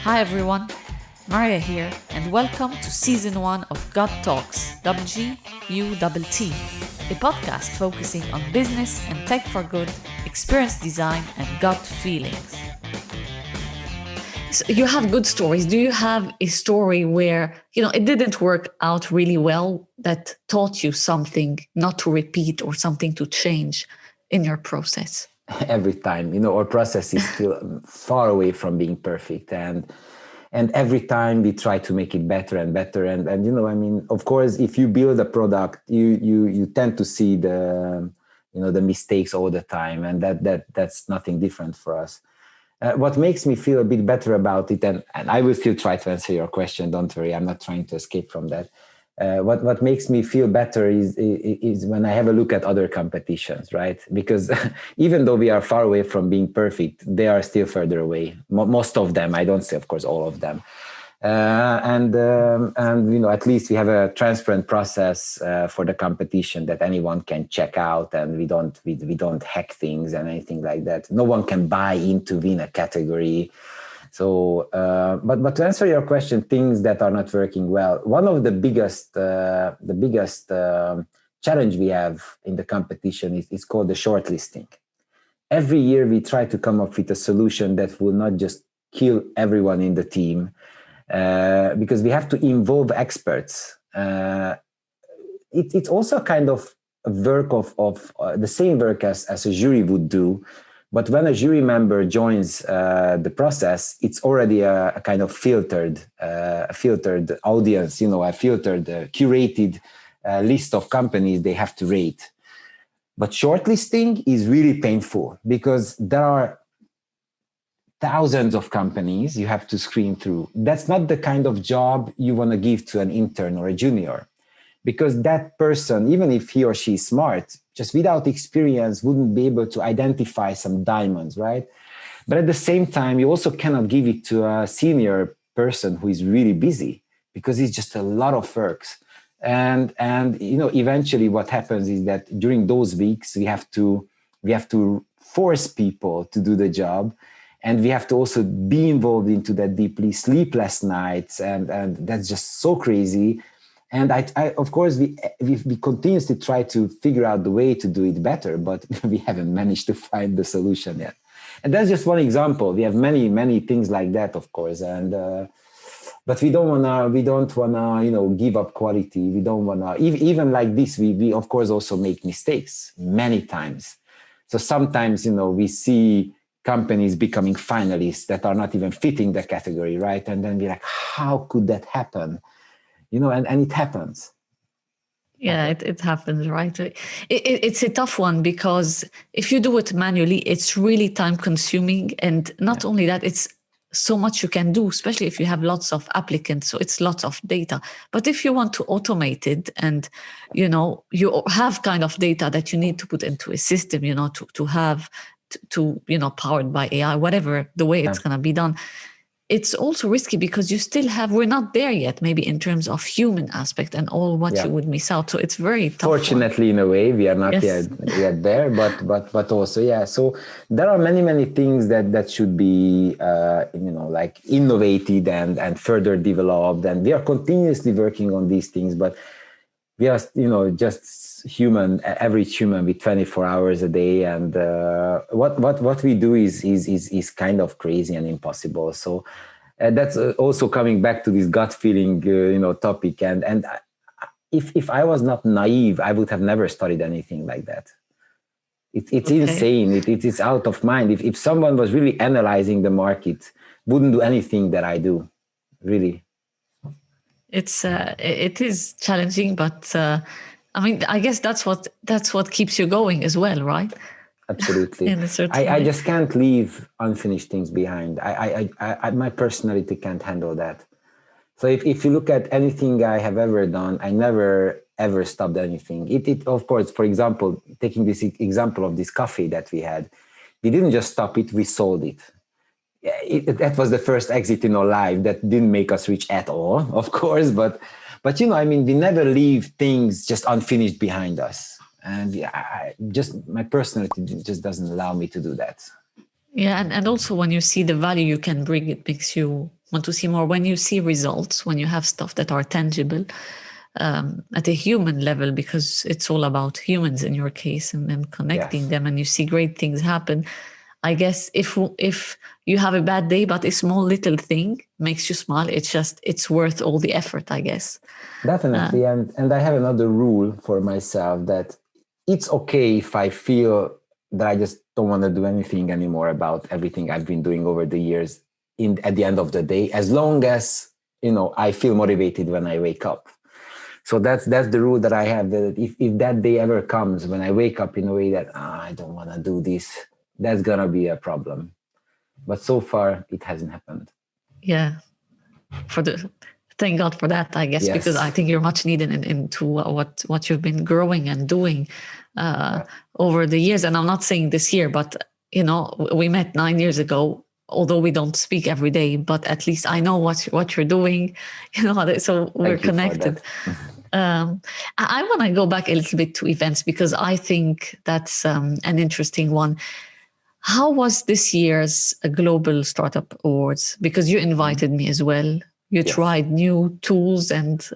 Hi everyone, Maria here, and welcome to season 1 of Gut Talks, WGUTT, a podcast focusing on business and tech for good, experience design, and gut feelings. So you have good stories. Do you have a story where, it didn't work out really well that taught you something not to repeat or something to change in your process? Every time, our process is still far away from being perfect, and every time we try to make it better and better, and of course, if you build a product, you tend to see the mistakes all the time, and that's nothing different for us. What makes me feel a bit better about it, and I will still try to answer your question, don't worry, I'm not trying to escape from that. What makes me feel better is when I have a look at other competitions, right? Because even though we are far away from being perfect, they are still further away. Most of them, I don't say, of course, all of them. And at least we have a transparent process for the competition that anyone can check out, and we don't hack things and anything like that. No one can buy in to win a category. So, but to answer your question, things that are not working well, one of the biggest challenge we have in the competition is called the shortlisting. Every year we try to come up with a solution that will not just kill everyone in the team, because we have to involve experts. It's also kind of a work of the same work as a jury would do. But when a jury member joins the process, it's already a kind of filtered audience, a filtered, curated list of companies they have to rate. But shortlisting is really painful because there are thousands of companies you have to screen through. That's not the kind of job you want to give to an intern or a junior, because that person, even if he or she is smart, just without experience wouldn't be able to identify some diamonds, right? But at the same time, you also cannot give it to a senior person who is really busy, because it's just a lot of works. And eventually what happens is that during those weeks, we have to force people to do the job. And we have to also be involved into that deeply, sleepless nights. And that's just so crazy. And I of course, we continuously try to figure out the way to do it better, but we haven't managed to find the solution yet. And that's just one example. We have many, many things like that, of course. And but we don't wanna, give up quality. We don't wanna even like this. We of course also make mistakes many times. So sometimes we see companies becoming finalists that are not even fitting the category, right? And then we're like, how could that happen? And it happens. Yeah, it happens, right? It's a tough one because if you do it manually, it's really time consuming. And not only that, it's so much you can do, especially if you have lots of applicants. So it's lots of data. But if you want to automate it and, you have kind of data that you need to put into a system, to have, powered by AI, whatever the way it's going to be done. It's also risky because we're not there yet, maybe in terms of human aspect and all what you would miss out. So it's very tough. Fortunately, in a way, we are not yet there, but also, yeah. So there are many, many things that should be, like innovated and further developed. And we are continuously working on these things, but we are, just average human with 24 hours a day. And what we do is kind of crazy and impossible. So that's also coming back to this gut feeling, topic. And if I was not naive, I would have never studied anything like that. It's insane. It is out of mind. If someone was really analyzing the market, wouldn't do anything that I do, really. It is challenging, but I guess that's what keeps you going as well, right? Absolutely. I just can't leave unfinished things behind. I my personality can't handle that. So if you look at anything I have ever done, I never ever stopped anything. It of course, for example, taking this example of this coffee that we had, we didn't just stop it, we sold it. That was the first exit in our life that didn't make us rich at all, of course, but we never leave things just unfinished behind us. And my personality just doesn't allow me to do that. Yeah, and also when you see the value you can bring, it makes you want to see more. When you see results, when you have stuff that are tangible at a human level, because it's all about humans in your case, and connecting them, and you see great things happen. I guess if you have a bad day, but a small little thing makes you smile, it's worth all the effort, I guess. Definitely. And I have another rule for myself, that it's okay if I feel that I just don't want to do anything anymore about everything I've been doing over the years at the end of the day, as long as, I feel motivated when I wake up. So that's the rule that I have, that if that day ever comes when I wake up in a way that I don't want to do this, that's going to be a problem. But so far it hasn't happened. Yeah. Thank God for that, I guess, yes. Because I think you're much needed into what you've been growing and doing over the years. And I'm not saying this year, but, we met 9 years ago, although we don't speak every day, but at least I know what you're doing, so we're connected. I want to go back a little bit to events, because I think that's an interesting one. How was this year's Global Startup Awards? Because you invited me as well. You tried new tools and,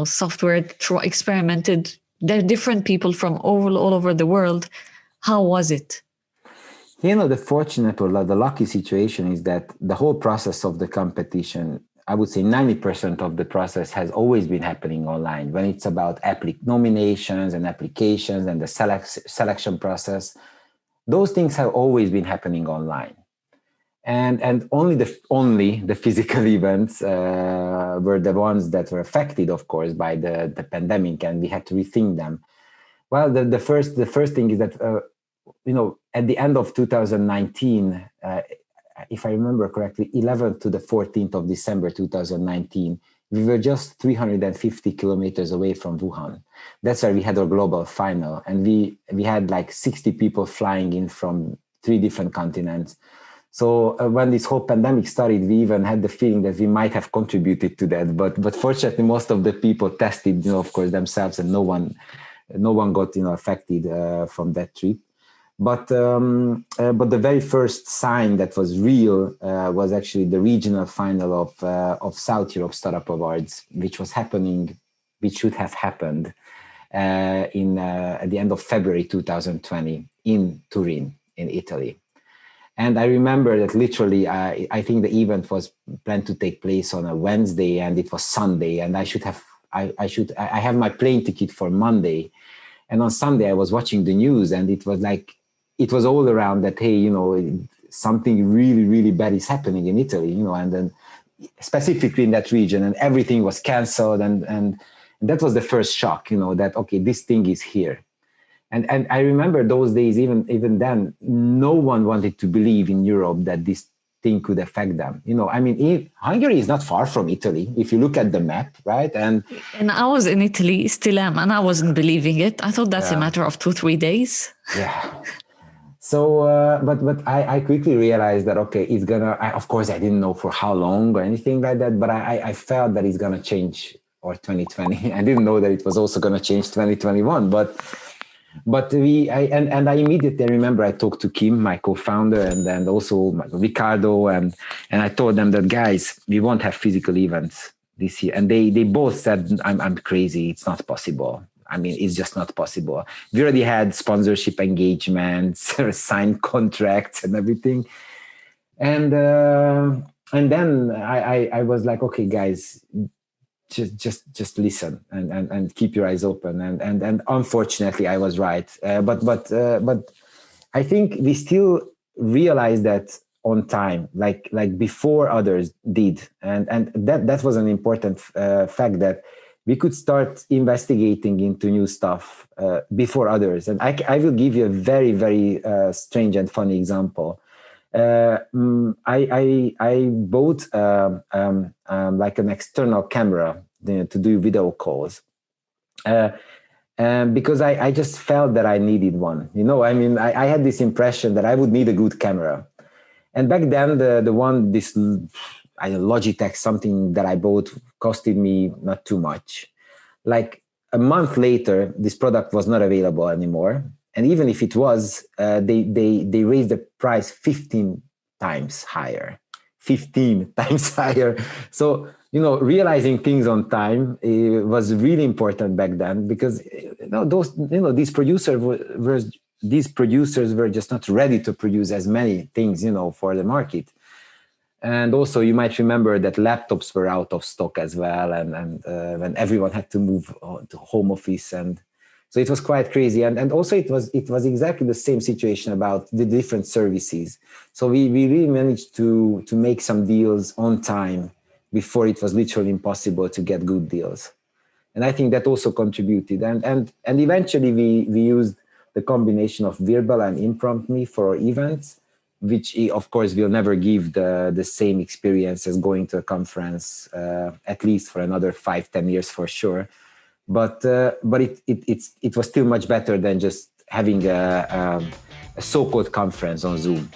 software, experimented. There are different people from all over the world. How was it? The fortunate or the lucky situation is that the whole process of the competition, I would say 90% of the process has always been happening online. When it's about nominations and applications and the selection process, those things have always been happening online. And only the physical events were the ones that were affected, of course, by the pandemic, and we had to rethink them. Well, the first thing is that at the end of 2019, if I remember correctly, 11th to the 14th of December 2019, we were just 350 kilometers away from Wuhan. That's where we had our global final, and we had like 60 people flying in from 3 different continents. So when this whole pandemic started, we even had the feeling that we might have contributed to that. But fortunately, most of the people tested, of course, themselves, and no one got affected from that trip. But the very first sign that was real was actually the regional final of South Europe Startup Awards, which should have happened at the end of February 2020 in Turin, in Italy. And I remember that literally, I think the event was planned to take place on a Wednesday, and it was Sunday, and I have my plane ticket for Monday. And on Sunday, I was watching the news, and it was all around that, hey, something really, really bad is happening in Italy, and then specifically in that region, and everything was canceled. And that was the first shock, that, okay, this thing is here. And I remember those days, even then, no one wanted to believe in Europe that this thing could affect them. Hungary is not far from Italy, if you look at the map, right? And I was in Italy, still am, and I wasn't believing it. I thought that's a matter of 2-3 days. Yeah. So, but I quickly realized that, okay, it's of course, I didn't know for how long or anything like that, but I felt that it's gonna change, or 2020. I didn't know that it was also gonna change 2021, but I immediately remember I talked to Kim, my co-founder, and also Ricardo, and I told them that, guys, we won't have physical events this year. And they both said, I'm crazy. It's not possible. It's just not possible. We already had sponsorship engagements, signed contracts and everything. And then I was like, okay, guys, just listen and keep your eyes open. And unfortunately, I was right. But I think we still realized that on time, like before others did. And that was an important fact, that we could start investigating into new stuff before others. And I will give you a very, very strange and funny example. I bought like an external camera to do video calls because I just felt that I needed one. I had this impression that I would need a good camera. And back then, this Logitech, something that I bought, costed me not too much. Like a month later, this product was not available anymore. And even if it was, they raised the price 15 times higher. 15 times higher. So, realizing things on time was really important back then, because these producers were just not ready to produce as many things, for the market. And also, you might remember that laptops were out of stock as well, and when everyone had to move to home office, and so it was quite crazy. And also, it was exactly the same situation about the different services. So we really managed to make some deals on time before it was literally impossible to get good deals. And I think that also contributed. And eventually, we used the combination of Virbal and ImpromptMe for our events, which of course will never give the same experience as going to a conference, at least for another 5-10 years for sure. But it was still much better than just having a so-called conference on Zoom.